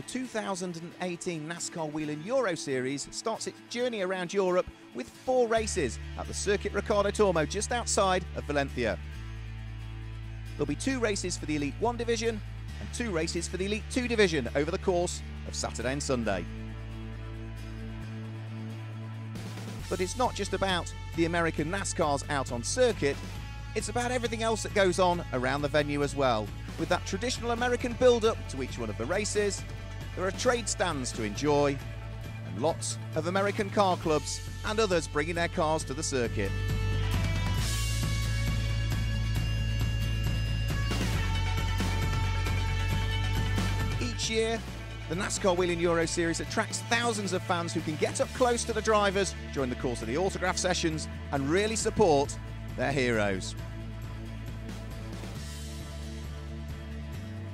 2018 NASCAR Wheel and Euro Series starts its journey around Europe with 4 races at the Circuit Ricardo Tormo just outside of Valencia. There'll be 2 races for the Elite 1 division and 2 races for the Elite 2 division over the course of Saturday and Sunday. But it's not just about the American NASCARs out on circuit, it's about everything else that goes on around the venue as well. With that traditional American build-up to each one of the races, there are trade stands to enjoy, and lots of American car clubs and others bringing their cars to the circuit. Each year, the NASCAR Wheel and Euro Series attracts thousands of fans who can get up close to the drivers during the course of the autograph sessions and really support their heroes.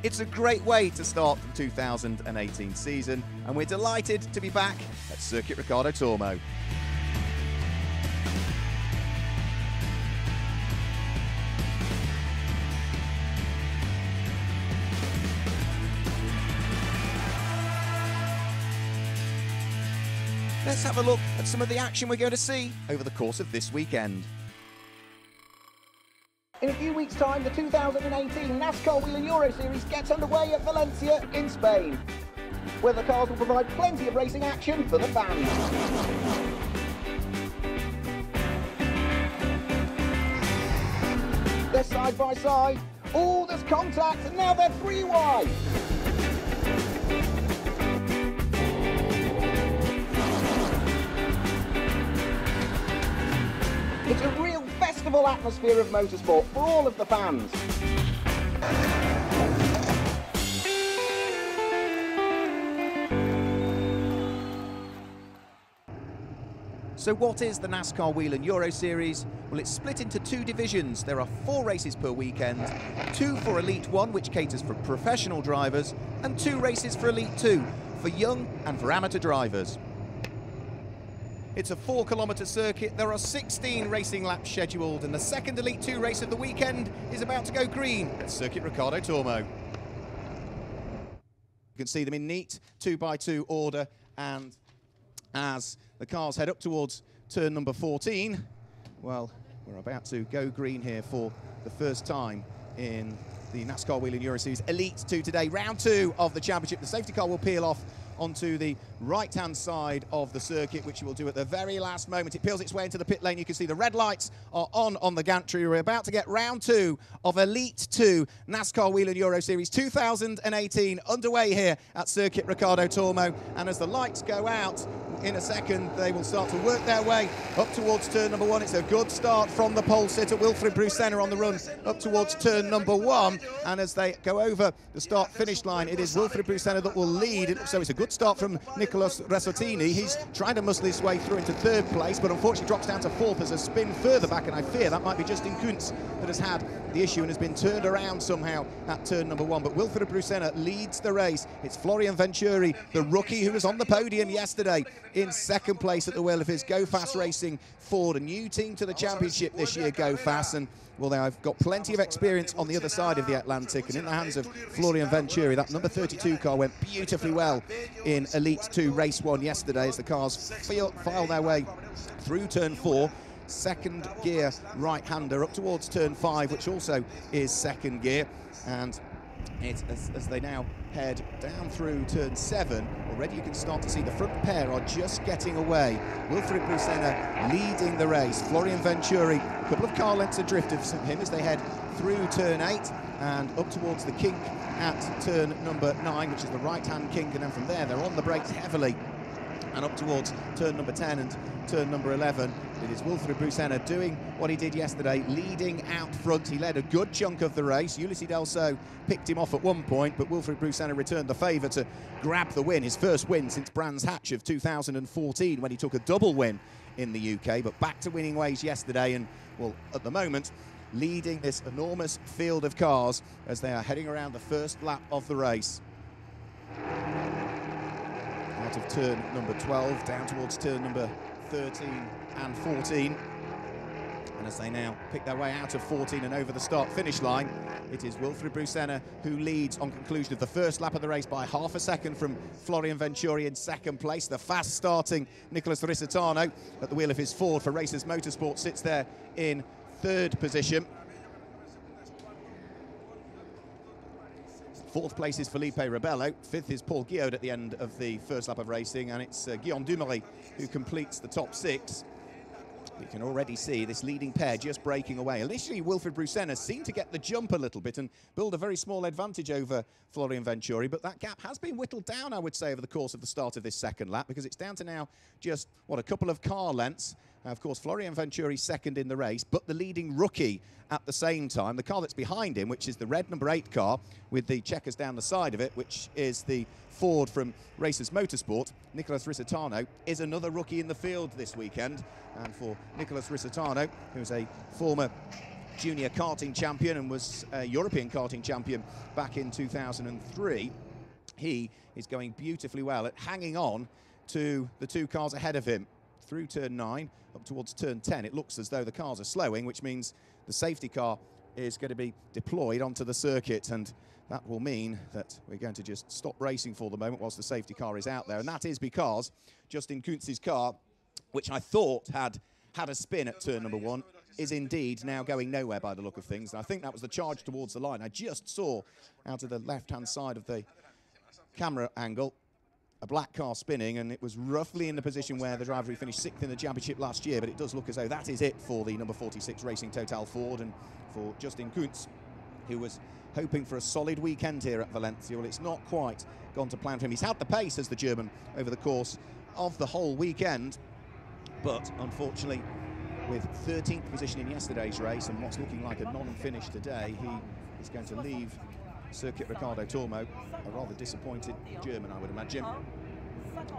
It's a great way to start the 2018 season, and we're delighted to be back at Circuit Ricardo Tormo. Let's have a look at some of the action we're going to see over the course of this weekend. In a few weeks' time, the 2018 NASCAR Wheel and Euro Series gets underway at Valencia in Spain, where the cars will provide plenty of racing action for the fans. They're side by side. Oh, there's contact, and now they're 3 wide. It's a real festival atmosphere of motorsport for all of the fans. So what is the NASCAR Wheel and Euro Series? Well, it's split into 2 divisions. There are 4 races per weekend, 2 for Elite 1, which caters for professional drivers, and 2 races for Elite 2, for young and for amateur drivers. It's a 4-kilometre circuit. There are 16 racing laps scheduled, and the second Elite 2 race of the weekend is about to go green at Circuit Ricardo Tormo. You can see them in neat 2x2 order, and as the cars head up towards turn number 14, well, we're about to go green here for the first time in the NASCAR Wheel and Euro Series Elite 2 today. Round 2 of the championship. The safety car will peel off onto the right-hand side of the circuit, which it will do at the very last moment. It peels its way into the pit lane. You can see the red lights are on the gantry. We're about to get round 2 of Elite 2 NASCAR Wheel and Euro Series 2018 underway here at Circuit Ricardo Tormo. And as the lights go out in a second, they will start to work their way up towards turn number 1. It's a good start from the pole sitter, Wilfred Brusenna, on the run up towards turn number 1. And as they go over the start-finish line, it is Wilfred Brusenna that will lead. So it's a good start from Nicolas Ressortini. He's trying to muscle his way through into 3rd place, but unfortunately drops down to 4th as a spin further back, and I fear that might be Justin Kuntz that has had the issue and has been turned around somehow at turn number 1. But Wilfred Brusenna leads the race. It's Florian Venturi, the rookie who was on the podium yesterday, in 2nd place at the wheel of his Go Fast Racing Ford, a new team to the championship this year, Go Fast, and well, they've got plenty of experience on the other side of the Atlantic, and in the hands of Florian Venturi, that number 32 car went beautifully well in Elite 2 Race 1 yesterday as the cars file their way through turn 4. 2nd gear right-hander up towards turn 5, which also is 2nd gear, and as they now head down through turn 7, already you can start to see the front pair are just getting away. Wilfred Brusenna leading the race. Florian Venturi, a couple of car lengths adrift of him as they head through turn 8 and up towards the kink at turn number 9, which is the right-hand kink, and then from there they're on the brakes heavily and up towards turn number 10 and turn number 11. It is Wilfred Brusenna doing what he did yesterday, leading out front. He led a good chunk of the race. Ulysses Delso picked him off at one point, but Wilfred Brusenna returned the favour to grab the win, his first win since Brands Hatch of 2014 when he took a double win in the UK, but back to winning ways yesterday, and well, at the moment leading this enormous field of cars as they are heading around the first lap of the race. Out of turn number 12 down towards turn number 13 and 14, and as they now pick their way out of 14 and over the start-finish line. It is Wilfried Brusena who leads on conclusion of the first lap of the race by half a second from Florian Venturi in second place. The fast-starting Nicholas Risitano at the wheel of his Ford for Racers Motorsport sits there in third position. Fourth place is Felipe Rebello. Fifth is Paul Guillaume at the end of the first lap of racing, and it's Guillaume Dumoulin who completes the top six. You can already see this leading pair just breaking away. Initially, Wilfried Brusena seemed to get the jump a little bit and build a very small advantage over Florian Venturi, but that gap has been whittled down, I would say, over the course of the start of this second lap, because it's down to now just, what, a couple of car lengths. Of course, Florian Venturi second in the race, but the leading rookie at the same time. The car that's behind him, which is the red number 8 car with the checkers down the side of it, which is the Ford from Racers Motorsport, Nicholas Risitano, is another rookie in the field this weekend. And for Nicholas Risitano, who's a former junior karting champion and was a European karting champion back in 2003, he is going beautifully well at hanging on to the two cars ahead of him through turn 9 up towards turn 10. It looks as though the cars are slowing, which means the safety car is going to be deployed onto the circuit, and that will mean that we're going to just stop racing for the moment whilst the safety car is out there. And that is because Justin Kuntz's car, which I thought had a spin at turn number 1, is indeed now going nowhere by the look of things. And I think that was the charge towards the line. I just saw out of the left-hand side of the camera angle a black car spinning, and it was roughly in the position where the driver who finished 6th in the championship last year, but it does look as though that is it for the number 46 Racing Total Ford, and for Justin Kuntz, who was hoping for a solid weekend here at Valencia. Well, it's not quite gone to plan for him. He's had the pace as the German over the course of the whole weekend, but unfortunately, with 13th position in yesterday's race and what's looking like a non-finish today, he is going to leave Circuit Ricardo Tormo, a rather disappointed German, I would imagine.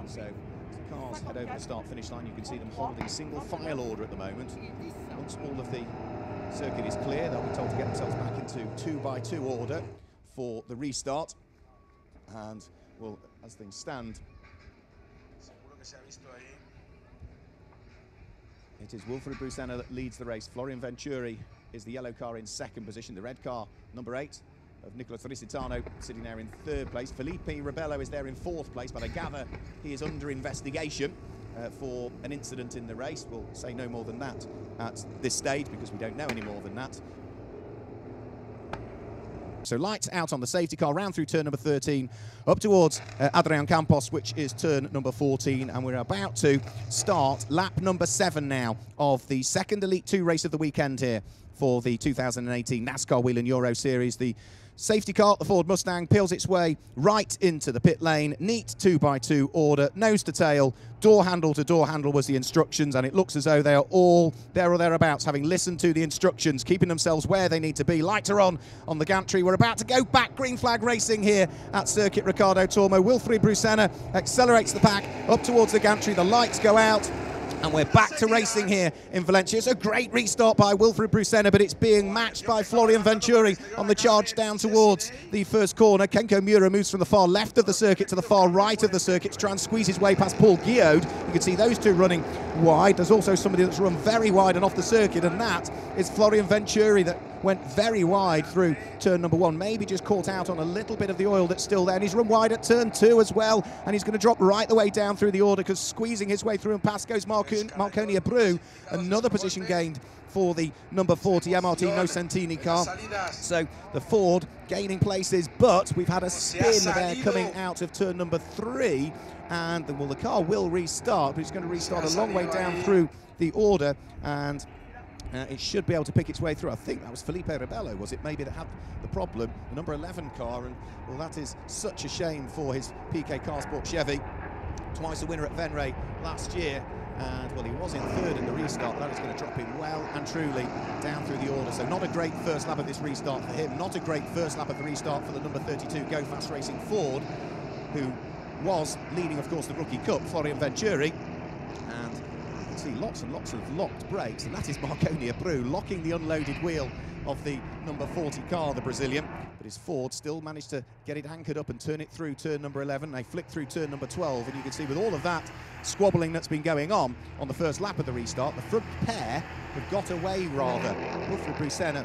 So, as the cars head over the start-finish line, you can see them holding single file order at the moment. Once all of the circuit is clear, they'll be told to get themselves back into 2x2 order for the restart. And, well, as things stand, it is Wilfried Brusena that leads the race. Florian Venturi is the yellow car in second position. The red car, number 8, of Nicholas Risitano, sitting there in third place. Felipe Rebello is there in fourth place, but I gather he is under investigation for an incident in the race. We'll say no more than that at this stage because we don't know any more than that. So lights out on the safety car, round through turn number 13, up towards Adrian Campos, which is turn number 14, and we're about to start lap number 7 now of the second Elite 2 race of the weekend here for the 2018 NASCAR Wheel and Euro Series. The safety car, the Ford Mustang, peels its way right into the pit lane. Neat 2x2 order, nose to tail, door handle to door handle was the instructions, and it looks as though they are all there or thereabouts, having listened to the instructions, keeping themselves where they need to be. Lights are on the gantry. We're about to go back. Green flag racing here at Circuit Ricardo Tormo. Wilfried Brusena accelerates the pack up towards the gantry. The lights go out, and we're back to racing here in Valencia. It's a great restart by Wilfried Brusena, but it's being matched by Florian Venturi on the charge down towards the first corner. Kenko Miura moves from the far left of the circuit to the far right of the circuit to try and squeeze his way past Paul Guillaume. You can see those two running wide. There's also somebody that's run very wide and off the circuit, and that is Florian Venturi that went very wide through turn number 1, maybe just caught out on a little bit of the oil that's still there, and he's run wide at turn 2 as well, and he's going to drop right the way down through the order because squeezing his way through and past goes Marconi Abreu. Another position gained for the number 40 MRT Nocentini car. So the Ford gaining places, but we've had a spin there coming out of turn number 3, and well, the car will restart, but it's going to restart a long way down through the order, and it should be able to pick its way through. I think that was Felipe Rebello, was it? Maybe that had the problem, the number 11 car, and well, that is such a shame for his PK Carsport Chevy. Twice a winner at Venray last year, and well, he was in third in the restart. That is going to drop him well and truly down through the order. So not a great first lap of this restart for him, not a great first lap of the restart for the number 32 Go Fast Racing Ford, who was leading, of course, the Rookie Cup, Florian Venturi. And see lots and lots of locked brakes, and that is Marconi Abreu locking the unloaded wheel of the number 40 car, the Brazilian. But his Ford still managed to get it anchored up and turn it through turn number 11. They flick through turn number 12, and you can see with all of that squabbling that's been going on the first lap of the restart, the front pair have got away rather. Wilfred Brusena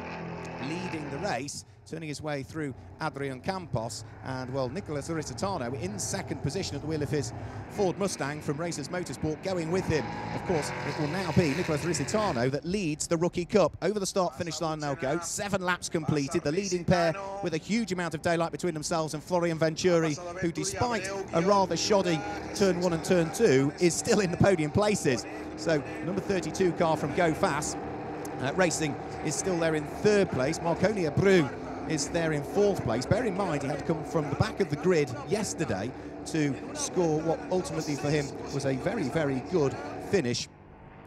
leading the race, turning his way through Adrian Campos, and well, Nicolas Irisitano in second position at the wheel of his Ford Mustang from Racers Motorsport, going with him. Of course, it will now be Nicolas Irisitano that leads the Rookie Cup. Over the start-finish line they'll go, 7 laps completed, the leading pair with a huge amount of daylight between themselves, and Florian Venturi, who despite a rather shoddy turn 1 and turn 2, is still in the podium places. So, number 32 car from Go Fast Racing is still there in 3rd place. Marconi Abreu is there in 4th place. Bear in mind, he had to come from the back of the grid yesterday to score what ultimately for him was a very, very good finish,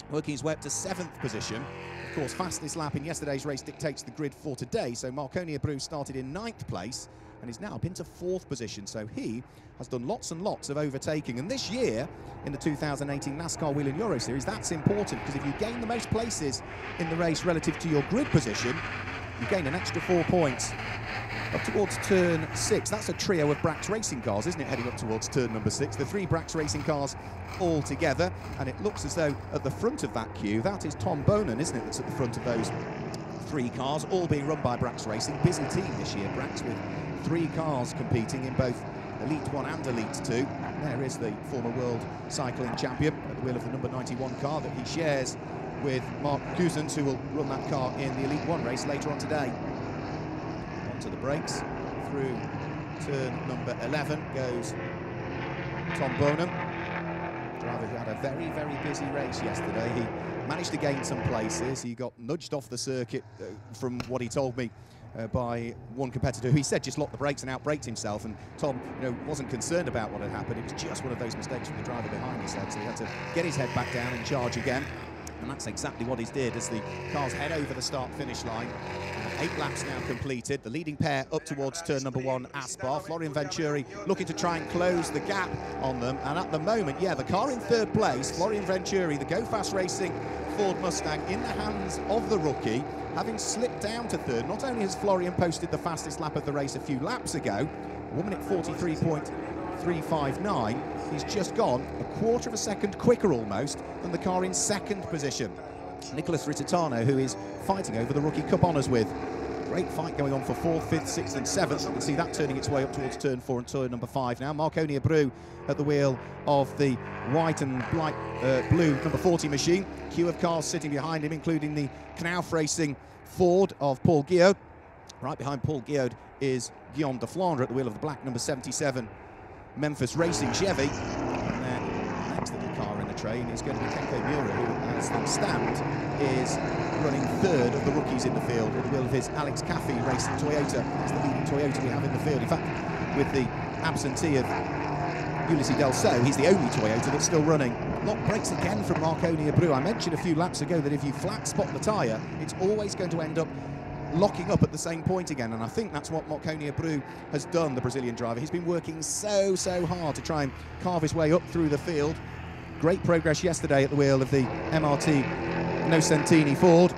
working his way up to 7th position. Of course, fastest lap in yesterday's race dictates the grid for today, so Marconi Abreu started in 9th place and is now up into 4th position, so he has done lots and lots of overtaking. And this year, in the 2018 NASCAR Wheel and Euro Series, that's important, because if you gain the most places in the race relative to your grid position, you gain an extra 4 points. Up towards turn 6, that's a trio of Brax Racing cars, isn't it, heading up towards turn number 6? The 3 Brax Racing cars all together, and it looks as though at the front of that queue, that is Tom Bonan, isn't it, that's at the front of those 3 cars, all being run by Brax Racing. Busy team this year, Brax, with 3 cars competing in both Elite 1 and Elite 2. There is the former world cycling champion at the wheel of the number 91 car that he shares with Mark Cousins, who will run that car in the Elite 1 race later on today. Onto the brakes, through turn number 11 goes Tom Bonan, driver who had a very, very busy race yesterday. He managed to gain some places. He got nudged off the circuit, from what he told me, by one competitor who he said just locked the brakes and outbraked himself, and Tom, wasn't concerned about what had happened. It was just one of those mistakes from the driver behind, he said, so he had to get his head back down and charge again, and that's exactly what he did as the cars head over the start-finish line. 8 laps now completed, the leading pair up towards turn number 1, Aspar. Florian Venturi looking to try and close the gap on them, and at the moment, the car in 3rd place, Florian Venturi, the Go Fast Racing Ford Mustang, in the hands of the rookie, having slipped down to 3rd. Not only has Florian posted the fastest lap of the race a few laps ago, 1 minute 43.359, he's just gone a quarter of a second quicker almost than the car in 2nd position, Nicolas Irisitano, who is fighting over the Rookie Cup honours with. Great fight going on for 4th, 5th, 6th and 7th. You can see that turning its way up towards turn 4 and turn number 5 now. Marconi Abreu at the wheel of the white and light blue number 40 machine. Queue of cars sitting behind him, including the Knauf Racing Ford of Paul Guillaume. Right behind Paul Guillaume is Guillaume de Flandre at the wheel of the black number 77 Memphis Racing Chevy. And then the next little car in the train is going to be Kenko Miura, who, as things stand, is running 3rd of the rookies in the field at the wheel of his Alex Caffey Racing Toyota. That's the leading Toyota we have in the field. In fact, with the absentee of Ulysses Del So, he's the only Toyota that's still running. Lock brakes again from Marconi Abreu. I mentioned a few laps ago that if you flat spot the tyre, it's always going to end up locking up at the same point again, and I think that's what Marconi Abreu has done, the Brazilian driver. He's been working so hard to try and carve his way up through the field. Great progress yesterday at the wheel of the MRT Nocentini Ford.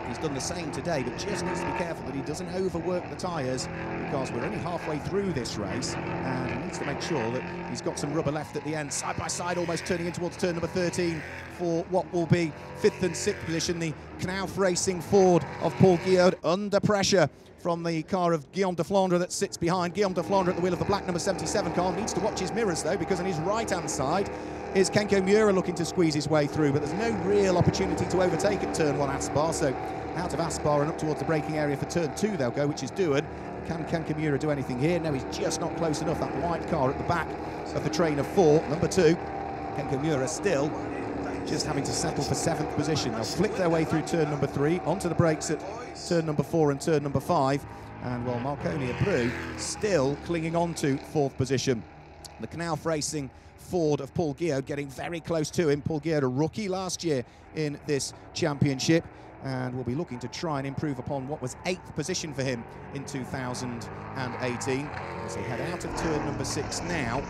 He's done the same today, but just needs to be careful that he doesn't overwork the tyres, because we're only halfway through this race, and he needs to make sure that he's got some rubber left at the end. Side by side, almost turning in towards turn number 13 for what will be 5th and 6th position, the Knauf Racing Ford of Paul Guillaume, under pressure from the car of Guillaume de Flandre that sits behind. Guillaume de Flandre at the wheel of the black number 77 car needs to watch his mirrors though, because on his right-hand side is Kenko Miura looking to squeeze his way through, but there's no real opportunity to overtake at turn 1 Aspar, so out of Aspar and up towards the braking area for turn 2 they'll go, which is Dewan. Can Kenko Miura do anything here? No, he's just not close enough. That white car at the back of the train of 4, number 2, Kenko Miura still just having to settle for 7th position. They'll flick their way through turn number 3, onto the brakes at turn number 4 and turn number 5, and while Marconi Abreu still clinging on to 4th position. The Knauf Racing Ford of Paul Guillaume getting very close to him. Paul Guillaume, a rookie last year in this championship, and will be looking to try and improve upon what was 8th position for him in 2018. As they head out of turn number 6 now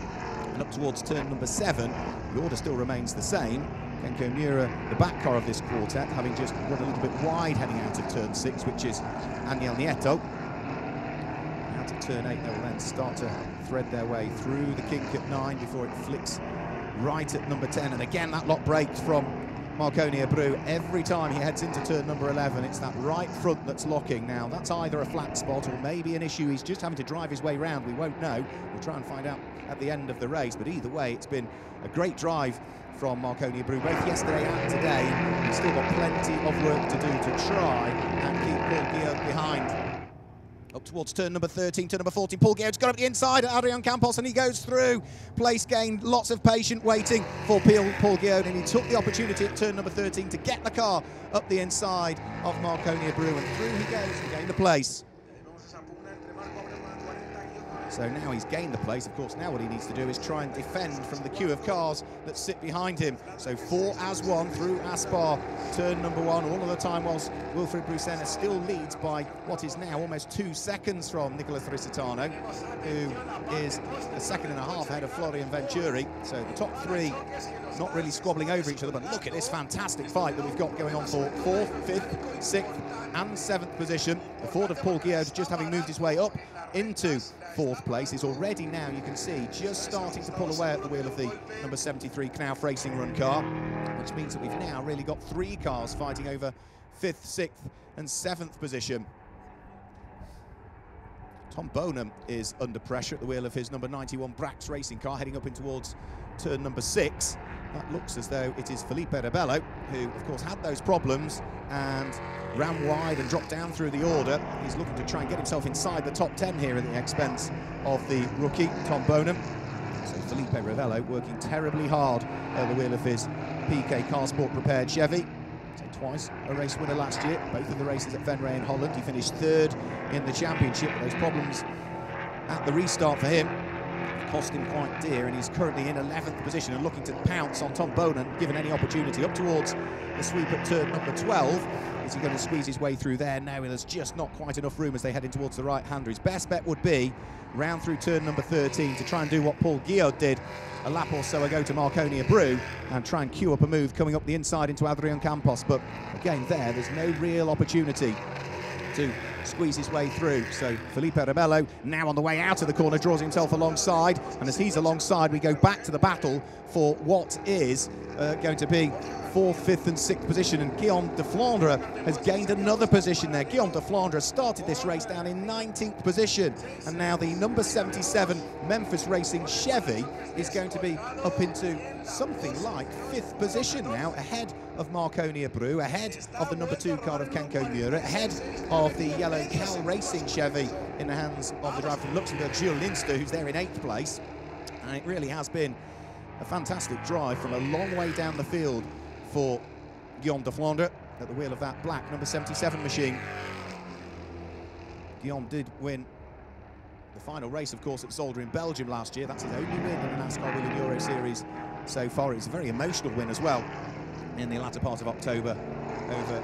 and up towards turn number 7, the order still remains the same. Kenko Miura, the back car of this quartet, having just run a little bit wide heading out of turn 6, which is Aniel Nieto. Out of turn 8, they will then start to thread their way through the kink at 9 before it flicks right at number 10. And again, that lock break from Marconi Abreu. Every time he heads into turn number 11, it's that right front that's locking. Now, that's either a flat spot or maybe an issue he's just having to drive his way round. We won't know. We'll try and find out at the end of the race. But either way, it's been a great drive from Marconi Abreu, both yesterday and today. He's still got plenty of work to do to try and keep Paul Guillaume behind. Up towards turn number 13, turn number 14. Paul Guillaume's got up the inside at Adrian Campos, and he goes through. Place gained, lots of patient waiting for Paul Guillaume, and he took the opportunity at turn number 13 to get the car up the inside of Marconi Abreu, and through he goes to gain the place. So now he's gained the place. Of course, now what he needs to do is try and defend from the queue of cars that sit behind him. So 4 as 1 through Aspar, turn number 1, all of the time whilst Wilfried Brusena still leads by what is now almost 2 seconds from Nicolas Risitano, who is a second and a half ahead of Florian Venturi. So the top 3 not really squabbling over each other, but look at this fantastic fight that we've got going on for 4th, 5th, 6th and 7th position. The Ford of Paul Guillaume, just having moved his way up into 4th place, is already now, you can see, just starting to pull away at the wheel of the number 73 Knauf Racing Run car, which means that we've now really got 3 cars fighting over 5th, 6th and 7th position. Tom Bonham is under pressure at the wheel of his number 91 Brax Racing car, heading up in towards turn number 6. That looks as though it is Felipe Rebello, who of course had those problems and ran wide and dropped down through the order. He's looking to try and get himself inside the top 10 here at the expense of the rookie, Tom Bonham. So Felipe Rebello working terribly hard at the wheel of his PK Car Sport prepared Chevy. So twice a race winner last year, both of the races at Venray in Holland. He finished 3rd in the championship. Those problems at the restart for him cost him quite dear, and he's currently in 11th position and looking to pounce on Tom Bonham given any opportunity. Up towards the sweep at turn number 12. Is he going to squeeze his way through there? No, there's just not quite enough room as they head in towards the right-hander. His best bet would be round through turn number 13 to try and do what Paul Guillaume did a lap or so ago to Marconi Abreu and try and queue up a move coming up the inside into Adrian Campos. But again, there's no real opportunity to squeeze his way through. So Felipe Rebello now on the way out of the corner draws himself alongside, and as he's alongside we go back to the battle for what is going to be 4th, 5th and 6th position, and Guillaume de Flandre has gained another position there. Guillaume de Flandre started this race down in 19th position, and now the number 77 Memphis Racing Chevy is going to be up into something like 5th position now, ahead of Marconi Abreu, ahead of the number 2 car of Kenko Miura, ahead of the yellow Cal Racing Chevy in the hands of the driver from Luxembourg, Gilles Linster, who's there in 8th place. And it really has been a fantastic drive from a long way down the field for Guillaume de Flandre at the wheel of that black number 77 machine. Guillaume did win the final race, of course, at Zolder in Belgium last year. That's his only win in the NASCAR Wheel Euro Series so far. It's a very emotional win as well in the latter part of October over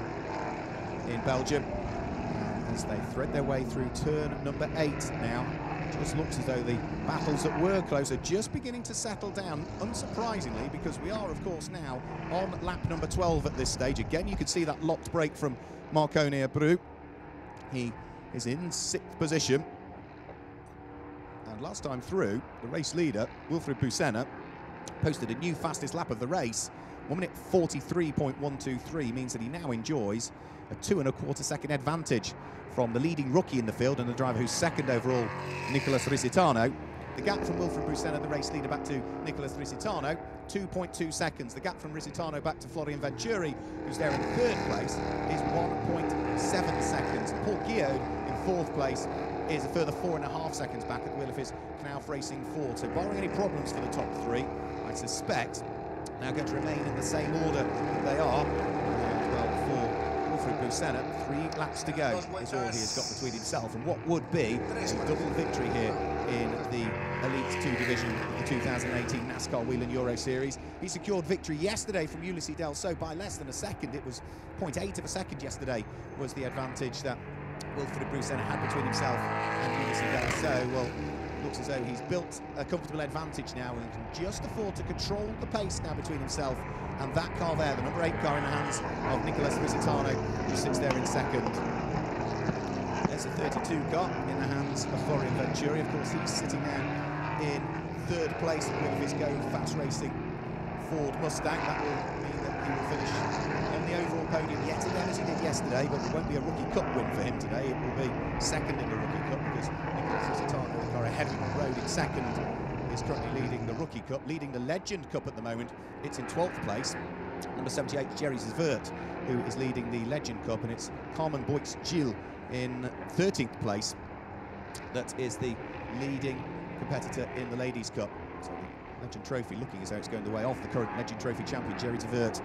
in Belgium. And as they thread their way through turn number 8 now, it just looks as though the battles that were close are just beginning to settle down, unsurprisingly, because we are, of course, now on lap number 12 at this stage. Again, you could see that locked break from Marconi Abreu. He is in 6th position. And last time through, the race leader, Wilfried Brusena, posted a new fastest lap of the race. 1 minute 43.123 means that he now enjoys a 2¼ second advantage from the leading rookie in the field and the driver who's 2nd overall, Nicolas Risitano. The gap from Wilfried Brusena, the race leader, back to Nicolas Risitano, 2.2 seconds. The gap from Risitano back to Florian Venturi, who's there in 3rd place, is 1.7 seconds. Paul Guillaume in 4th place is a further 4.5 seconds back at the wheel of his Knauf Racing Ford. So barring any problems for the top 3, I suspect now going to remain in the same order that they are. Well, for Wilfried Brusena, 3 laps to go is all he has got between himself and what would be a double victory here in the Elite 2 division of the 2018 NASCAR Wheel and Euro Series. He secured victory yesterday from Ulysses Del So by less than a second. It was 0.8 of a second yesterday was the advantage that Wilfried Brusena had between himself and Ulysses Del So. Well, looks as though he's built a comfortable advantage now and can just afford to control the pace now between himself and that car there, the number 8 car in the hands of Nicolas Risitano, who sits there in second. There's a 32 car in the hands of Florian Venturi. Of course, he's sitting there in third place with his Go Fast Racing Ford Mustang. That will mean that he will finish on the overall podium yet again as he did yesterday, but it won't be a Rookie Cup win for him today. It will be second in the Rookie Cup because Nicolas Risitano, the car ahead of him on the road in second, is currently leading the Rookie Cup, leading the Legend Cup at the moment. It's in 12th place. Number 78, Jerry Zvert, who is leading the Legend Cup, and it's Carmen Boix-Gil in 13th place that is the leading competitor in the Ladies' Cup. So the Legend Trophy looking as though it's going the way off the current Legend Trophy champion, Jerry Zvert.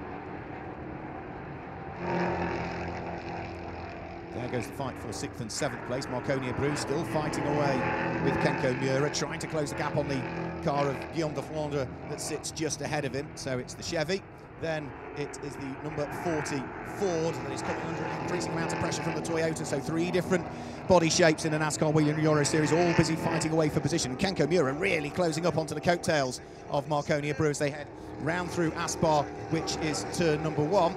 There goes the fight for 6th and 7th place. Marconi Abreu still fighting away with Kenko Miura, trying to close the gap on the car of Guillaume de Flandre that sits just ahead of him. So it's the Chevy. Then it is the number 40 Ford that is coming under an increasing amount of pressure from the Toyota. So 3 different body shapes in the NASCAR Wheel and Euro Series, all busy fighting away for position. Kenko Miura really closing up onto the coattails of Marconi Abreu as they head round through Aspar, which is turn number 1.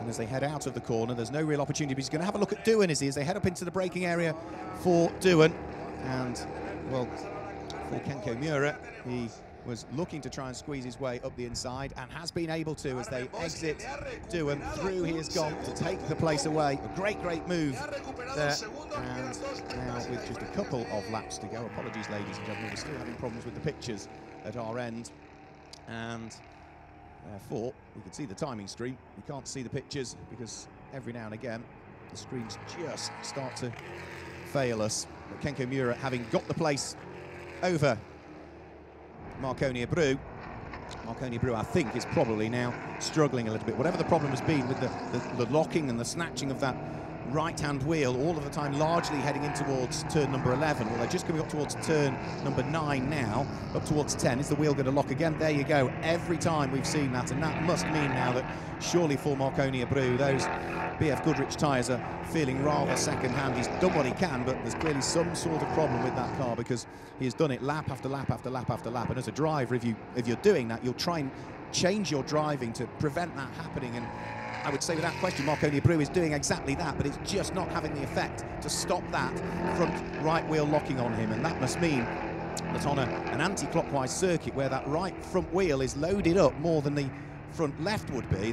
And as they head out of the corner, there's no real opportunity, but he's going to have a look at Doohan, as they head up into the braking area for Doohan. And, well, for Kenko Miura, he was looking to try and squeeze his way up the inside and has been able to as they exit Doohan. Through he has gone to take the place away. A great, great move there. And now with just a couple of laps to go. Apologies, ladies and gentlemen, we're still having problems with the pictures at our end. And therefore, we can see the timing stream. We can't see the pictures because every now and again the screens just start to fail us. But Kenko Miura, having got the place over Marconi Abreu, I think, is probably now struggling a little bit. Whatever the problem has been with the locking and the snatching of that right-hand wheel, all of the time largely heading in towards turn number 11. Well, they're just coming up towards turn number 9 now, up towards 10. Is the wheel going to lock again? There you go. Every time we've seen that, and that must mean now that surely for Marconi Abreu, those BF Goodrich tyres are feeling rather second-hand. He's done what he can, but there's clearly some sort of problem with that car because he has done it lap after lap after lap after lap. And as a driver, if you're doing that, you'll try and change your driving to prevent that happening. And I would say without question Marconi Abreu is doing exactly that, but it's just not having the effect to stop that front right wheel locking on him. And that must mean that on an anti-clockwise circuit where that right front wheel is loaded up more than the front left would be,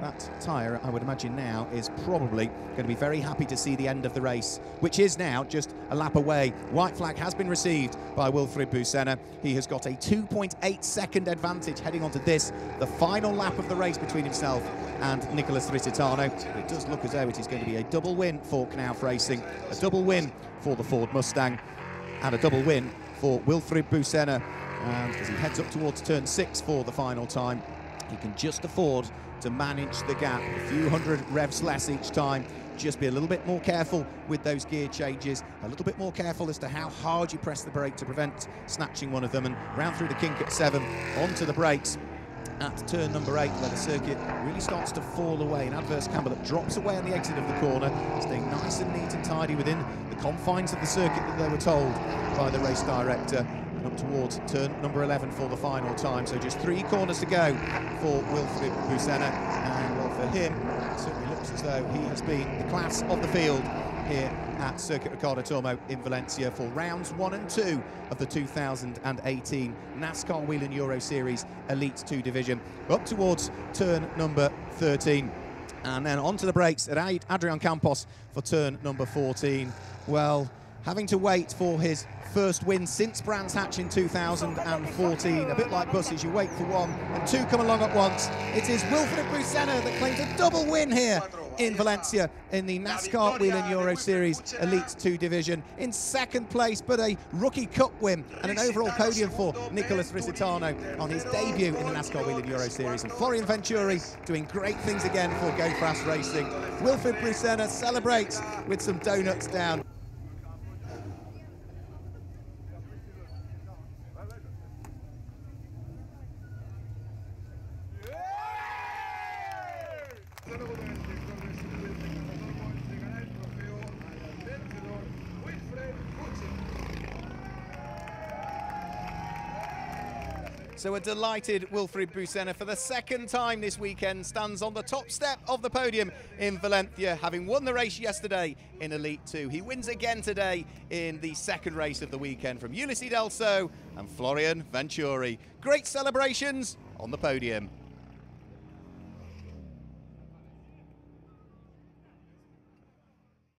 that tyre, I would imagine now, is probably going to be very happy to see the end of the race, which is now just a lap away. White flag has been received by Wilfried Busenna. He has got a 2.8 second advantage heading onto this, the final lap of the race between himself and Nicolas Risitano. It does look as though it is going to be a double win for Knauf Racing, a double win for the Ford Mustang, and a double win for Wilfried Busenna. And as he heads up towards turn 6 for the final time, he can just afford to manage the gap. A few hundred revs less each time. Just be a little bit more careful with those gear changes, a little bit more careful as to how hard you press the brake to prevent snatching one of them, and round through the kink at 7, onto the brakes at turn number 8, where the circuit really starts to fall away. An adverse camber that drops away on the exit of the corner, staying nice and neat and tidy within the confines of the circuit that they were told by the race director. Up towards turn number 11 for the final time. So just 3 corners to go for Wilfried Busenna, and well, for him, it certainly looks as though he has been the class of the field here at Circuit Ricardo Tormo in Valencia for rounds 1 and 2 of the 2018 NASCAR Wheel and Euro Series Elite 2 division. Up towards turn number 13. And then onto the brakes at Adrian Campos for turn number 14. Well, having to wait for his first win since Brands Hatch in 2014. A bit like buses, you wait for one and 2 come along at once. It is Wilfried Busenna that claims a double win here in Valencia in the NASCAR Wheel and Euro Series Elite 2 division. In second place, but a Rookie Cup win and an overall podium for Nicolas Risitano on his debut in the NASCAR Wheel and Euro Series. And Florian Venturi doing great things again for Go Fast Racing. Wilfried Busenna celebrates with some donuts down. So a delighted Wilfried Busenna for the second time this weekend stands on the top step of the podium in Valencia, having won the race yesterday in Elite 2. He wins again today in the second race of the weekend from Ulysses Delso and Florian Venturi. Great celebrations on the podium.